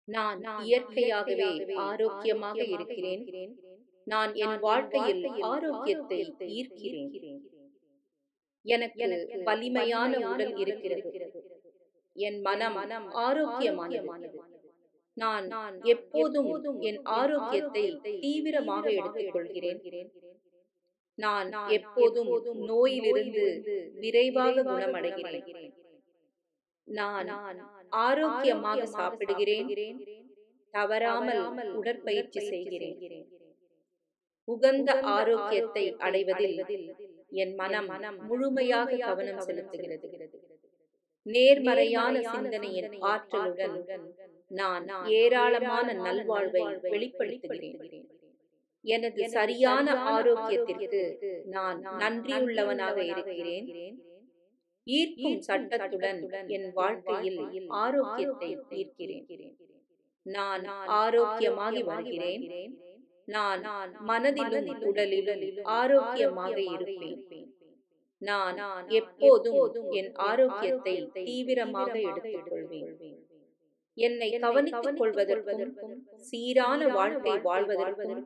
நான் இயற்கையாகவே ஆரோக்கியமாக இருக்கிறேன். நான் என் வாழ்க்கையில் ஆரோக்கியத்தை ஈர்க்கிறேன். எனக்கு வலிமையான உடல் இருக்கிறது. என் மனம் ஆரோக்கியமானது. நான் எப்போதும் என் ஆரோக்கியத்தை தீவிரமாக எடுத்துக் கொள்கிறேன். நான் எப்போதும் நோயிலிருந்து விரைவாக குணமடைகிறேன். நான் ஆரோக்கியமாக சாப்பிடுகிறேன். தவறாமல் உடற்பயிற்சி செய்கிறேன். உகந்த ஆரோக்கியத்தை அடைவதில் என் மனம் முழுமையாக கவனம் செலுத்துகிறது. நேர்மறையான சிந்தனையின் ஆற்றலுடன் நான் ஏராளமான நல்வாழ்வை வெளிப்படுத்துகிறேன். எனது சரியான ஆரோக்கியத்திற்கு நான் நன்றியுள்ளவனாக இருக்கிறேன். ஈர்க்கும் சட்டத்துடன் என் வாழ்க்கையில் ஆரோக்கியத்தை ஈர்க்கிறேன். நான் ஆரோக்கியமாகி வருகிறேன். நான் மனதிலும் உடலிலும் ஆரோக்கியமாக இருப்பேன். நான் எப்போதும் என் ஆரோக்கியத்தை தீவிரமாக எடுத்துக் கொள்வேன். என்னை கவனித்துக் கொள்வதற்கும் சீரான வாழ்க்கை வாழ்வதற்கும்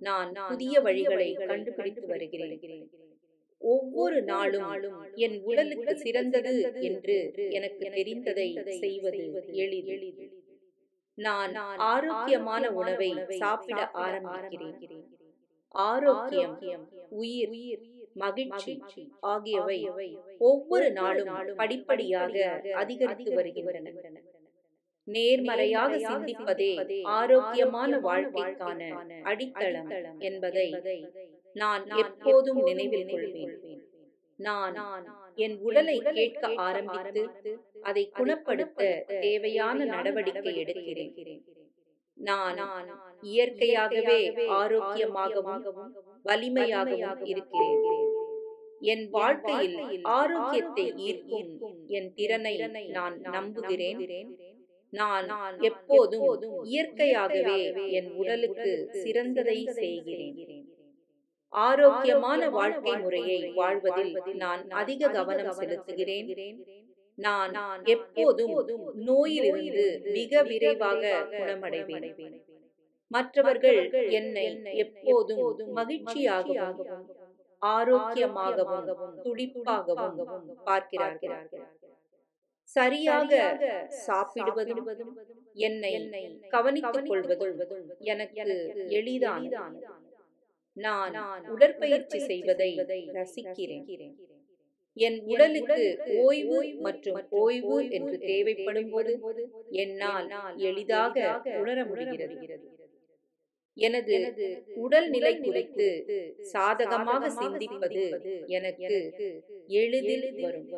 நான் புதிய வழிகளை கண்டுபிடித்து வருகிறேன். ஒவ்வொரு நாளும் என் உடலுக்கு சிறந்தது என்று எனக்கு தெரிந்ததை செய்வது எளிது. நான் ஆரோக்கியமான உணவை சாப்பிட ஆரம்பிக்கிறேன். ஆரோக்கியம், உயிர், மகிழ்ச்சி ஆகியவை ஒவ்வொரு நாளும் படிப்படியாக அதிகரித்து வருகின்றன. நேர்மறையாக சிந்திப்பதே ஆரோக்கியமான வாழ்க்கைக்கான அடித்தளம் என்பதை நான் எப்போதும் நினைவில் கொள்வேன். நான் என் உடலை கேட்க ஆரம்பித்து அதை குணப்படுத்த தேவையான நடவடிக்கை எடுக்கிறேன். நான் இயற்கையாகவே ஆரோக்கியமாகவும் வலிமையாகவும் இருக்கிறேன். என் வாழ்க்கையில் ஆரோக்கியத்தை ஈர்க்கும் என் திறனை நான் நம்புகிறேன். நான் எப்போதும் இயற்கையாகவே என் உடலுக்கு சிறந்ததை செய்கிறேன். ஆரோக்கியமான வாழ்க்கை முறையை வாழ்வதில் நான் அதிக கவனம் செலுத்துகிறேன். நான் எப்போதும் நோயிலிருந்து மிக விரைவாக குணமடைவேன். மற்றவர்கள் என்னை எப்போதும் மகிழ்ச்சியாகவும் ஆரோக்கியமாகவும் துடிப்பாகவும் பார்க்கிறார்கள். சரியாக சாப்பிடுவதும் என்னை கவனித்துக் கொள்வதும் எனக்கு எளிதான. நான் உடற்பயிற்சி செய்வதை ரசிக்கிறேன். என் உடலுக்கு ஓய்வு மற்றும் ஓய்வு என்று தேவைப்படும் போது என்னால் எளிதாக உணர முடிகிறது. எனது உடல்நிலை குறித்து சாதகமாக சிந்திப்பது எனக்கு எளிதில் வரும்.